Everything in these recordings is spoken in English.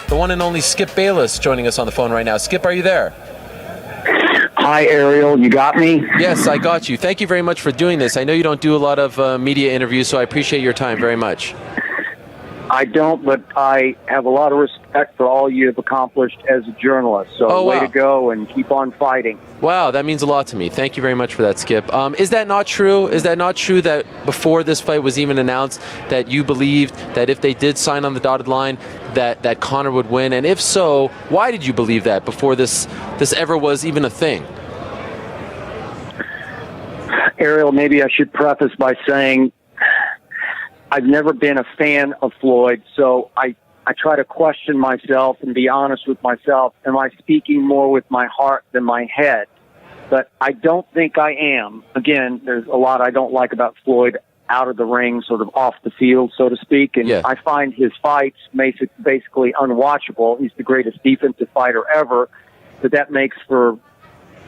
the one and only Skip Bayless joining us on the phone right now. Skip, are you there? Hi, Ariel. You got me? Yes, I got you. Thank you very much for doing this. I know you don't do a lot of media interviews, so I appreciate your time very much. I don't, but I have a lot of respect for all you have accomplished as a journalist. So way to go and keep on fighting. Wow, that means a lot to me. Thank you very much for that, Skip. Is that not true? Is that not true that before this fight was even announced that you believed that if they did sign on the dotted line that Conor would win? And if so, why did you believe that before this ever was even a thing? Ariel, maybe I should preface by saying I've never been a fan of Floyd, so I try to question myself and be honest with myself. Am I speaking more with my heart than my head? But I don't think I am. Again, there's a lot I don't like about Floyd out of the ring, sort of off the field, so to speak. And I find his fights basically unwatchable. He's the greatest defensive fighter ever, but that makes for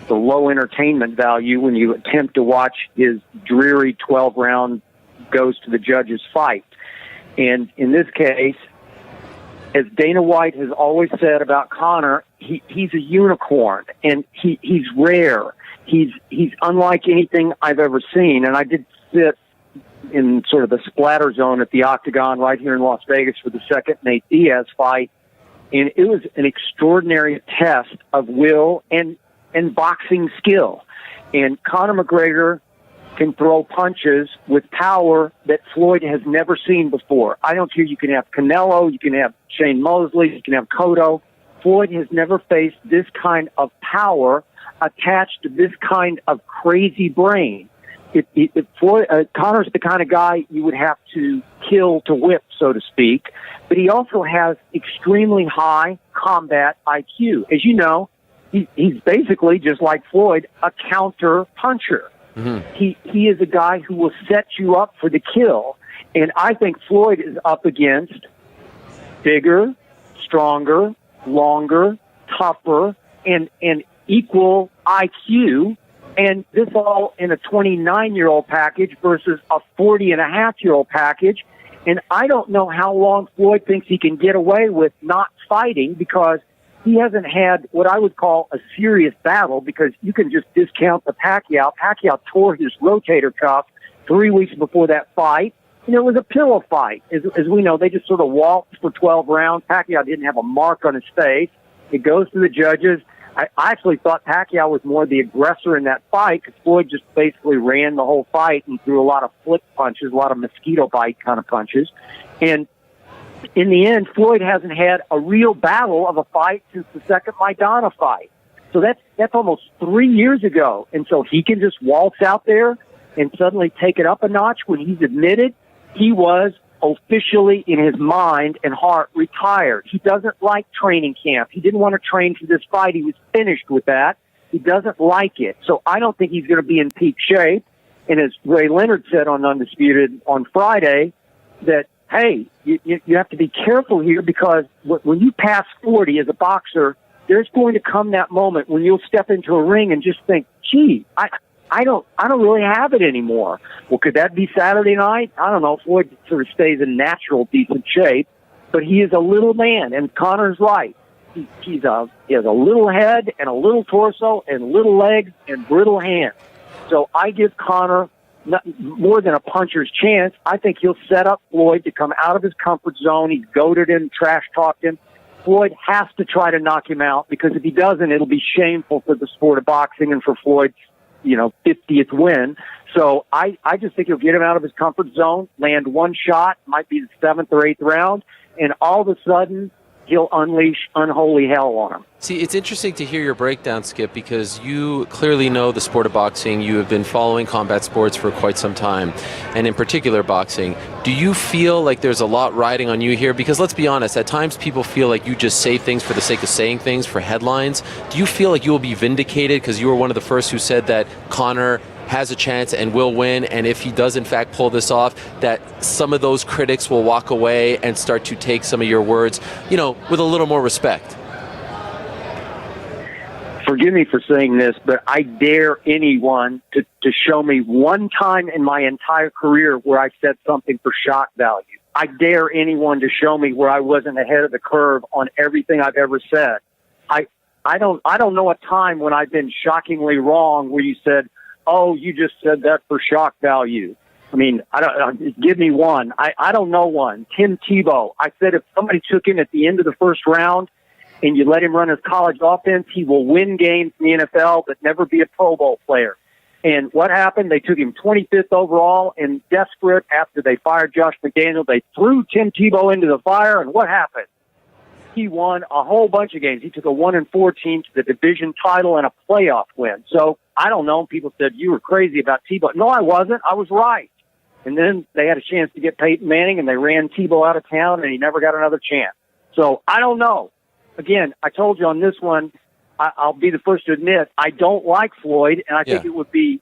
the low entertainment value when you attempt to watch his dreary 12-round goes to the judges fight. And in this case, as Dana White has always said about Conor, he's a unicorn, and he's rare. He's unlike anything I've ever seen. And I did sit in sort of the splatter zone at the Octagon right here in Las Vegas for the second Nate Diaz fight, and it was an extraordinary test of will and boxing skill. And Conor McGregor can throw punches with power that Floyd has never seen before. I don't care. You can have Canelo, you can have Shane Mosley, you can have Cotto. Floyd has never faced this kind of power attached to this kind of crazy brain. Conor's the kind of guy you would have to kill to whip, so to speak, but he also has extremely high combat IQ. As you know, he's basically, just like Floyd, a counter puncher. Mm-hmm. He is a guy who will set you up for the kill. And I think Floyd is up against bigger, stronger, longer, tougher, and equal IQ. And this all in a 29-year-old package versus a 40-and-a-half-year-old package. And I don't know how long Floyd thinks he can get away with not fighting, because he hasn't had what I would call a serious battle, because you can just discount the Pacquiao. Pacquiao tore his rotator cuff 3 weeks before that fight. And it was a pillow fight. As we know, they just sort of waltzed for 12 rounds. Pacquiao didn't have a mark on his face. It goes to the judges. I actually thought Pacquiao was more the aggressor in that fight, because Floyd just basically ran the whole fight and threw a lot of flip punches, a lot of mosquito bite kind of punches. And in the end, Floyd hasn't had a real battle of a fight since the second Maidana fight. So that's almost 3 years ago. And so he can just waltz out there and suddenly take it up a notch when he's admitted he was officially, in his mind and heart, retired. He doesn't like training camp. He didn't want to train for this fight. He was finished with that. He doesn't like it. So I don't think he's going to be in peak shape. And as Ray Leonard said on Undisputed on Friday, that, hey, you have to be careful here, because when you pass 40 as a boxer, there's going to come that moment when you'll step into a ring and just think, gee, I don't really have it anymore. Well, could that be Saturday night? I don't know. Floyd sort of stays in natural, decent shape, but he is a little man, and Conor's right. He has a little head and a little torso and little legs and brittle hands. So I give Conor more than a puncher's chance. I think he'll set up Floyd to come out of his comfort zone. He's goaded him, trash-talked him. Floyd has to try to knock him out, because if he doesn't, it'll be shameful for the sport of boxing and for Floyd's 50th win. So I just think he'll get him out of his comfort zone, land one shot, might be the 7th or 8th round, and all of a sudden he'll unleash unholy hell on him. See, it's interesting to hear your breakdown, Skip, because you clearly know the sport of boxing. You have been following combat sports for quite some time, and in particular boxing. Do you feel like there's a lot riding on you here? Because let's be honest, at times people feel like you just say things for the sake of saying things, for headlines. Do you feel like you will be vindicated, because you were one of the first who said that Conor has a chance and will win, and if he does in fact pull this off, that some of those critics will walk away and start to take some of your words, with a little more respect? Forgive me for saying this, but I dare anyone to show me one time in my entire career where I said something for shock value. I dare anyone to show me where I wasn't ahead of the curve on everything I've ever said. I don't know a time when I've been shockingly wrong where you said, "Oh, you just said that for shock value." I mean, give me one. I don't know one. Tim Tebow. I said if somebody took him at the end of the first round and you let him run his college offense, he will win games in the NFL but never be a Pro Bowl player. And what happened? They took him 25th overall, and desperate after they fired Josh McDaniel, they threw Tim Tebow into the fire, and what happened? He won a whole bunch of games. He took a 1-4 team to the division title and a playoff win. So I don't know. People said you were crazy about Tebow. No, I wasn't. I was right. And then they had a chance to get Peyton Manning, and they ran Tebow out of town, and he never got another chance. So I don't know. Again, I told you on this one, I'll be the first to admit, I don't like Floyd, and I think it would be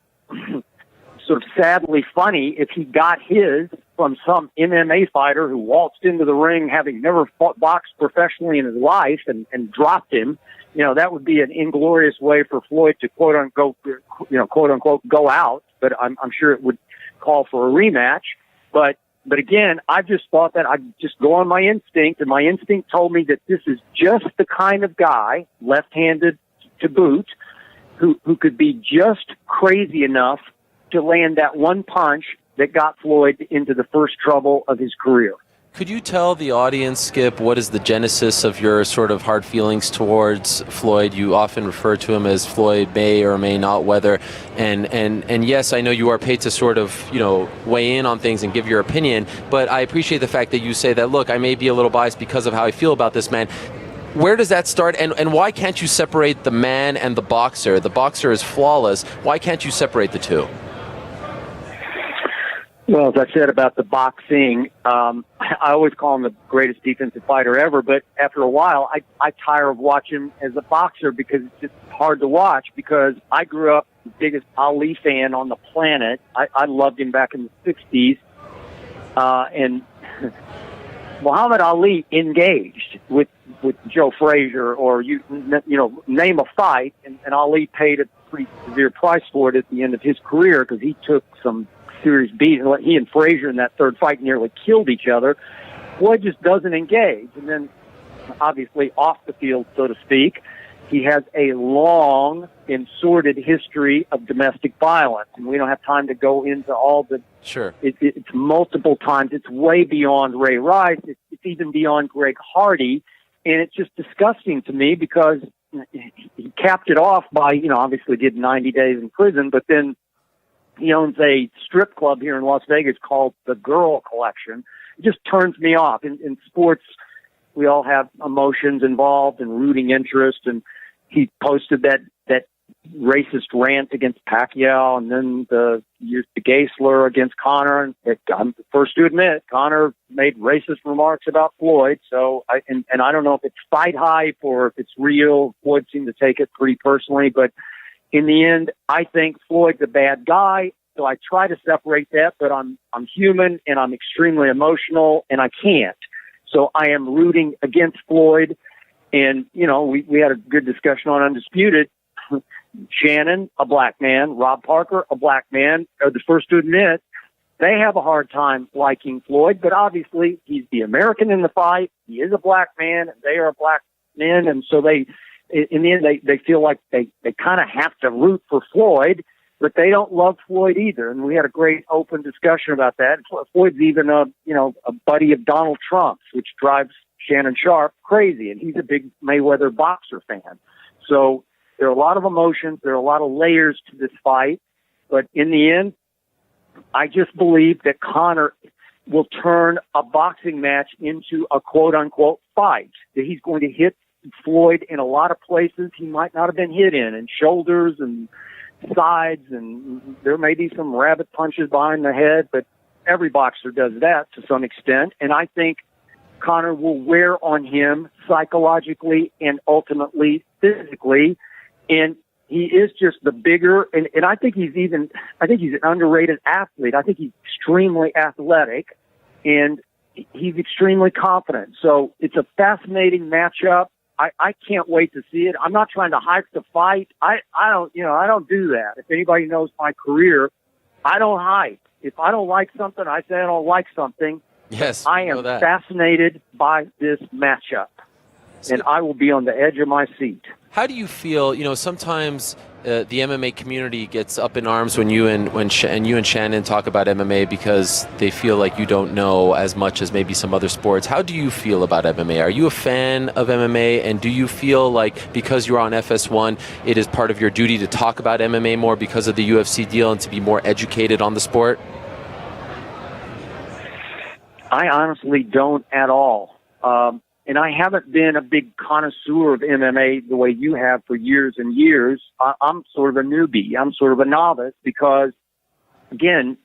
sort of sadly funny if he got his from some MMA fighter who waltzed into the ring having never boxed professionally in his life and dropped him. You know, that would be an inglorious way for Floyd to quote unquote go out, but I'm sure it would call for a rematch. But again, I just thought that I'd just go on my instinct, and my instinct told me that this is just the kind of guy, left-handed to boot, who could be just crazy enough to land that one punch that got Floyd into the first trouble of his career. Could you tell the audience, Skip, what is the genesis of your sort of hard feelings towards Floyd? You often refer to him as Floyd may or may not weather. And yes, I know you are paid to sort of, weigh in on things and give your opinion, but I appreciate the fact that you say that, look, I may be a little biased because of how I feel about this man. Where does that start, and why can't you separate the man and the boxer? The boxer is flawless. Why can't you separate the two? Well, as I said about the boxing, I always call him the greatest defensive fighter ever, but after a while, I tire of watching him as a boxer because it's just hard to watch, because I grew up the biggest Ali fan on the planet. I loved him back in the 60s, and Muhammad Ali engaged with Joe Frazier, or name a fight, and Ali paid a pretty severe price for it at the end of his career because he took some serious beating. He and Frazier in that third fight nearly killed each other. Floyd just doesn't engage, and then obviously off the field, so to speak, he has a long and sordid history of domestic violence, and we don't have time to go into all the. Sure. It's multiple times. It's way beyond Ray Rice. It's even beyond Greg Hardy, and it's just disgusting to me because he capped it off by, obviously did 90 days in prison, but then he owns a strip club here in Las Vegas called the Girl Collection. It just turns me off. In sports, we all have emotions involved and rooting interest, and he posted that racist rant against Pacquiao, and then the gay slur against Conor. And I'm the first to admit, Conor made racist remarks about Floyd. So I don't know if it's fight hype or if it's real. Floyd seemed to take it pretty personally, but in the end, I think Floyd's a bad guy. So I try to separate that, but I'm human and I'm extremely emotional, and I can't. So I am rooting against Floyd. And, we had a good discussion on Undisputed. Shannon, a black man, Rob Parker, a black man, are the first to admit they have a hard time liking Floyd, but obviously he's the American in the fight. He is a black man, and they are black men, and so in the end, they feel like they kind of have to root for Floyd, but they don't love Floyd either. And we had a great open discussion about that. Floyd's even a buddy of Donald Trump's, which drives Shannon Sharp crazy, and he's a big Mayweather boxer fan. So there are a lot of emotions. There are a lot of layers to this fight. But in the end, I just believe that Conor will turn a boxing match into a quote-unquote fight, that he's going to hit Floyd in a lot of places he might not have been hit in shoulders and sides, and there may be some rabbit punches behind the head, but every boxer does that to some extent. And I think Conor will wear on him psychologically and ultimately physically. And he is just the bigger, and I think he's an underrated athlete. I think he's extremely athletic, and he's extremely confident. So it's a fascinating matchup. I can't wait to see it. I'm not trying to hype the fight. I don't do that. If anybody knows my career, I don't hype. If I don't like something, I say I don't like something, Yes, I we know am that. fascinated by this matchup, and I will be on the edge of my seat. How do you feel? Sometimes the MMA community gets up in arms when you and Shannon talk about MMA because they feel like you don't know as much as maybe some other sports. How do you feel about MMA? Are you a fan of MMA, and do you feel like because you're on FS1, it is part of your duty to talk about MMA more because of the UFC deal and to be more educated on the sport? I honestly don't at all. And I haven't been a big connoisseur of MMA the way you have for years and years. I'm sort of a newbie. I'm sort of a novice because, again,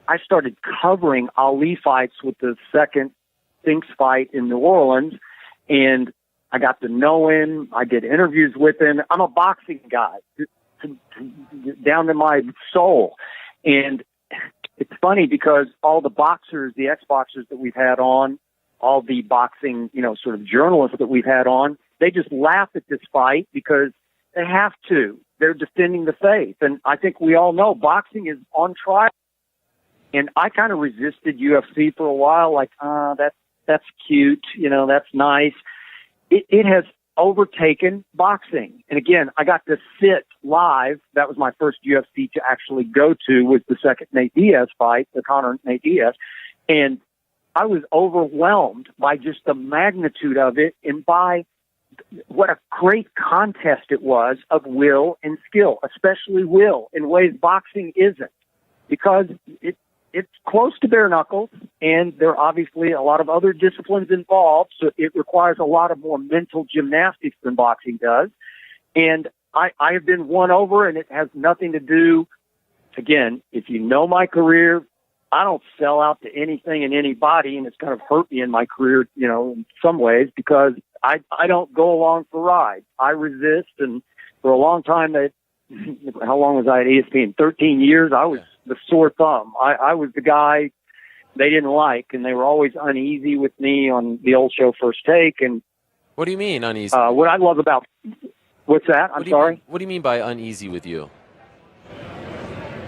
I started covering Ali fights with the second Spinks fight in New Orleans, and I got to know him. I did interviews with him. I'm a boxing guy down to my soul. And it's funny because all the boxers, the ex-boxers that we've had on, all the boxing, sort of journalists that we've had on, they just laugh at this fight because they have to. They're defending the faith. And I think we all know boxing is on trial. And I kind of resisted UFC for a while, like, that's cute, that's nice. It has overtaken boxing. And again, I got to sit live. That was my first UFC to actually go to, was the second Nate Diaz fight, the Conor Nate Diaz. And I was overwhelmed by just the magnitude of it and by what a great contest it was of will and skill, especially will, in ways boxing isn't, because it's close to bare knuckles, and there are obviously a lot of other disciplines involved, so it requires a lot of more mental gymnastics than boxing does. And I have been won over, and it has nothing to do, again, if you know my career, I don't sell out to anything and anybody, and it's kind of hurt me in my career, in some ways, because I don't go along for rides. I resist, and for a long time, how long was I at ESPN? 13 years. I was the sore thumb. I was the guy they didn't like, and they were always uneasy with me on the old show First Take. And what do you mean uneasy? What I love about what's that? I'm sorry. What do you mean by uneasy with you?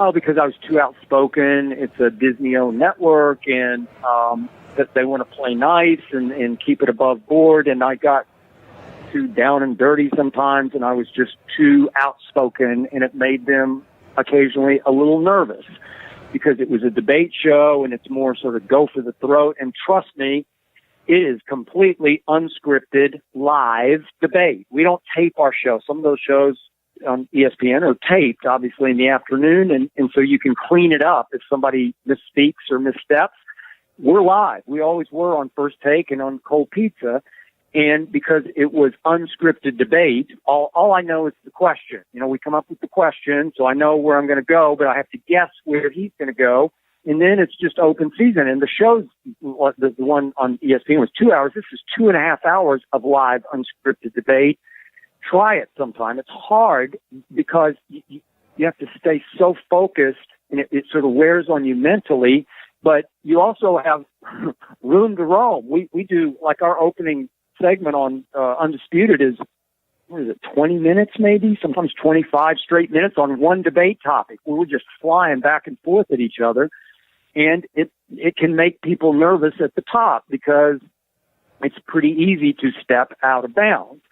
Oh, because I was too outspoken. It's a Disney-owned network, and that they want to play nice and keep it above board. And I got too down and dirty sometimes, and I was just too outspoken, and it made them occasionally a little nervous because it was a debate show, and it's more sort of go for the throat. And trust me, it is completely unscripted, live debate. We don't tape our show. Some of those shows on ESPN are taped, obviously, in the afternoon, and so you can clean it up if somebody misspeaks or missteps. We're live. We always were on First Take and on Cold Pizza, and because it was unscripted debate, all I know is the question. We come up with the question, so I know where I'm going to go, but I have to guess where he's going to go, and then it's just open season. And the show's, the one on ESPN was 2 hours. This is 2.5 hours of live unscripted debate. Try it sometime. It's hard because you have to stay so focused, and it sort of wears on you mentally, but you also have room to roam. We do, like, our opening segment on Undisputed is, 20 minutes maybe, sometimes 25 straight minutes on one debate topic where we're just flying back and forth at each other. And it can make people nervous at the top because it's pretty easy to step out of bounds.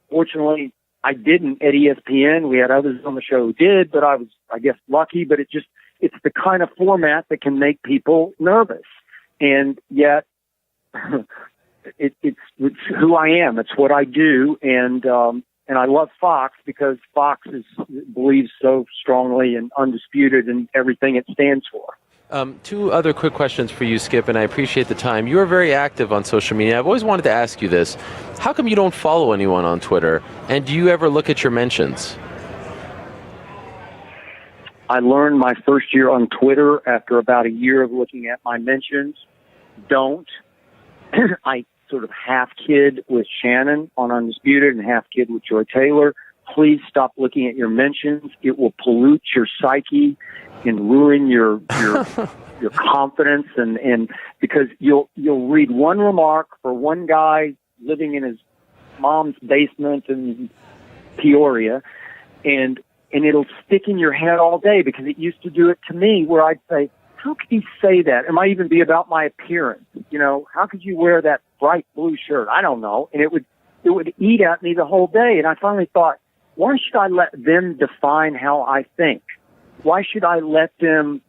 Fortunately, I didn't at ESPN. We had others on the show who did, but I was, I guess, lucky. But it's the kind of format that can make people nervous. And yet, it's who I am. It's what I do. And I love Fox because Fox believes so strongly in Undisputed and everything it stands for. Two other quick questions for you, Skip, and I appreciate the time. You are very active on social media. I've always wanted to ask you this. How come you don't follow anyone on Twitter? And do you ever look at your mentions? I learned my first year on Twitter after about a year of looking at my mentions. Don't. I sort of half kid with Shannon on Undisputed and half kid with Joy Taylor. Please stop looking at your mentions. It will pollute your psyche and ruin your confidence, and because you'll read one remark for one guy living in his mom's basement in Peoria, and it'll stick in your head all day, because it used to do it to me where I'd say, how could he say that? It might even be about my appearance. You know, how could you wear that bright blue shirt? I don't know. And it would eat at me the whole day. And I finally thought, why should I let them define how I think? Why should I let them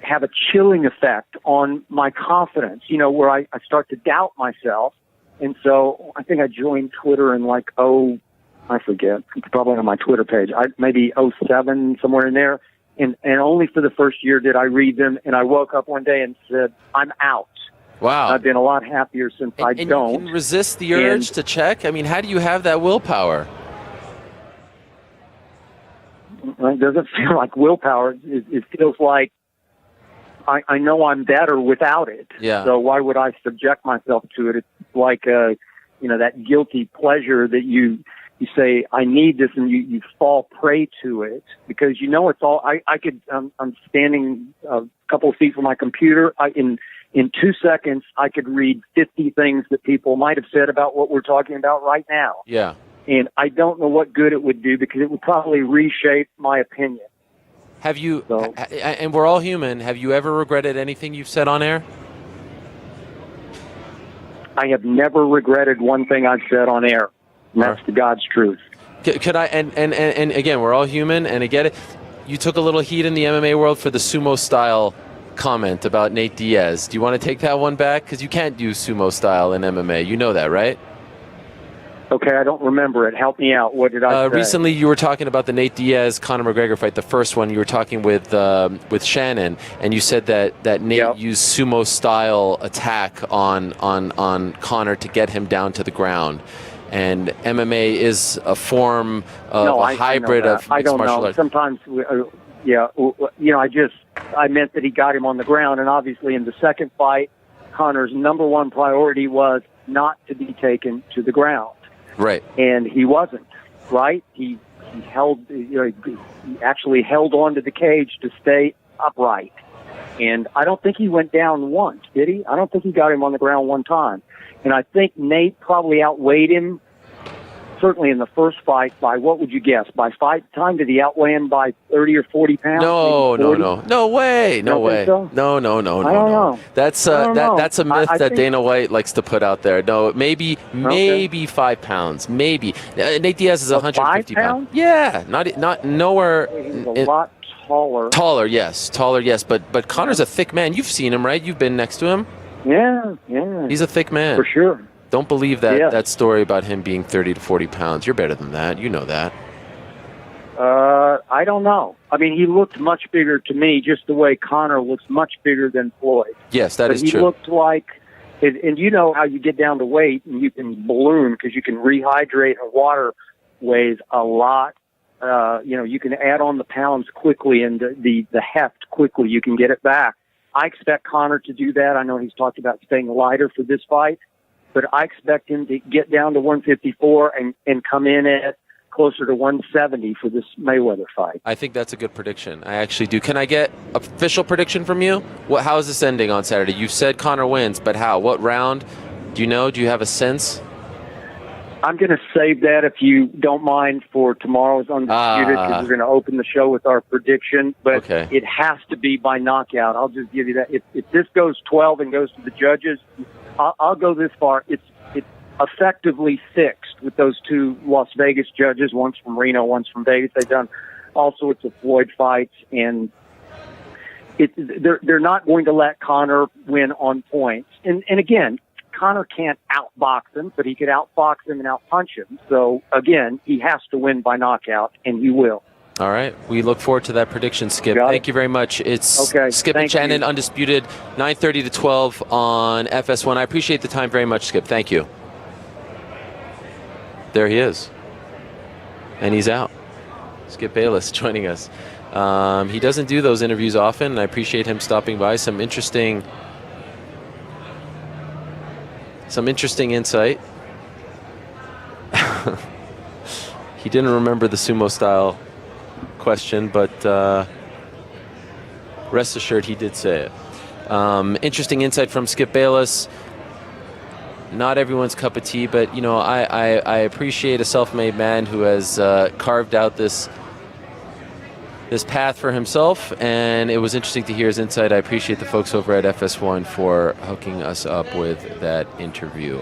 have a chilling effect on my confidence, you know, where I start to doubt myself? And so I think I joined Twitter in like, I forget, probably on my Twitter page, maybe '07, somewhere in there. And only for the first year did I read them. And I woke up one day and said, I'm out. Wow. I've been a lot happier since I don't. You can resist the urge to check? I mean, how do you have that willpower? It doesn't feel like willpower. It feels like I know I'm better without it. Yeah. So why would I subject myself to it? It's like, you know, that guilty pleasure that you say, I need this, and you fall prey to it because you know it's all, I'm standing a couple of feet from my computer. In 2 seconds, I could read 50 things that people might have said about what we're talking about right now. Yeah. And I don't know what good it would do because it would probably reshape my opinion. Have you, and we're all human, have you ever regretted anything you've said on air? I have never regretted one thing I've said on air. And that's the God's truth. Could I, and again, we're all human, and I get it. You took a little heat in the MMA world for the sumo style comment about Nate Diaz. Do you want to take that one back? Because you can't do sumo style in MMA. You know that, right? Okay, I don't remember it. Help me out. What did I say? Recently, you were talking about the Nate Diaz Conor McGregor fight, the first one. You were talking with Shannon, and you said that Nate used sumo style attack on Conor to get him down to the ground. And MMA is a form of a hybrid of mixed martial arts. Sometimes, I meant that he got him on the ground, and obviously in the second fight, Conor's number one priority was not to be taken to the ground. Right. And he wasn't, right? He actually held on to the cage to stay upright. And I don't think he went down once, did he? I don't think he got him on the ground one time. And I think Nate probably outweighed him, certainly in the first fight, by, what would you guess? By fight time, did he outweigh him by 30 or 40 pounds? No way. So? No. I don't know. That's a myth that Dana White likes to put out there. No, maybe 5 pounds, maybe. Nate Diaz is 150 pounds. Yeah, not nowhere. He's a lot taller. Taller, yes. But Conor's a thick man. You've seen him, right? You've been next to him. Yeah. He's a thick man. For sure. Don't believe that story about him being 30 to 40 pounds. You're better than that. You know that. I don't know. I mean, he looked much bigger to me, just the way Conor looks much bigger than Floyd. Yes, that is true. He looked like, and you know how you get down to weight and you can balloon because you can rehydrate, and water weighs a lot. You can add on the pounds quickly and the heft quickly. You can get it back. I expect Conor to do that. I know he's talked about staying lighter for this fight, but I expect him to get down to 154 and come in at closer to 170 for this Mayweather fight. I think that's a good prediction. I actually do. Can I get an official prediction from you? How is this ending on Saturday? You've said Conor wins, but how? What round? Do you know? Do you have a sense? I'm going to save that, if you don't mind, for tomorrow's Undisputed, because we're going to open the show with our prediction. But It has to be by knockout. I'll just give you that. If this goes 12 and goes to the judges, I'll go this far. It's effectively fixed with those two Las Vegas judges, one's from Reno, one's from Vegas. They've done all sorts of Floyd fights, and they're not going to let Conor win on points. And again, Conor can't outbox him, but he could outbox him and outpunch him. So, again, he has to win by knockout, and he will. All right. We look forward to that prediction, Skip. Thank you very much. It's Skip and Shannon, Undisputed, 9:30 to 12 on FS1. I appreciate the time very much, Skip. Thank you. There he is. And he's out. Skip Bayless joining us. He doesn't do those interviews often, and I appreciate him stopping by. Some interesting insight. He didn't remember the sumo style question, but rest assured he did say it. Interesting insight from Skip Bayless. Not everyone's cup of tea, but I appreciate a self-made man who has carved out this this path for himself, and it was interesting to hear his insight. I appreciate the folks over at FS1 for hooking us up with that interview.